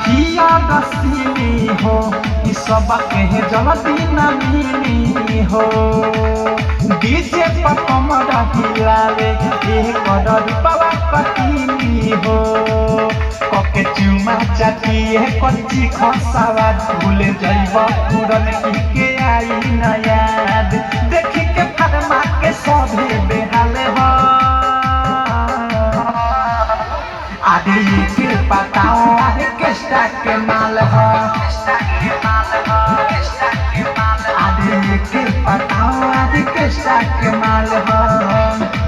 हिया रसीली हो कि सब के जल्दी न मिली हो डीजे पर कमर हिलावे एक रूपवा कटीली हो कके चुमा चाटिए कच्ची खसावा भूल जाइब पूरन के आई न याद देखी के फरमा के सभे बेहाल हो आदि के बताओ आदि किस्ता के माल हो आदि के बताओ आदि किस्ता के माल हो।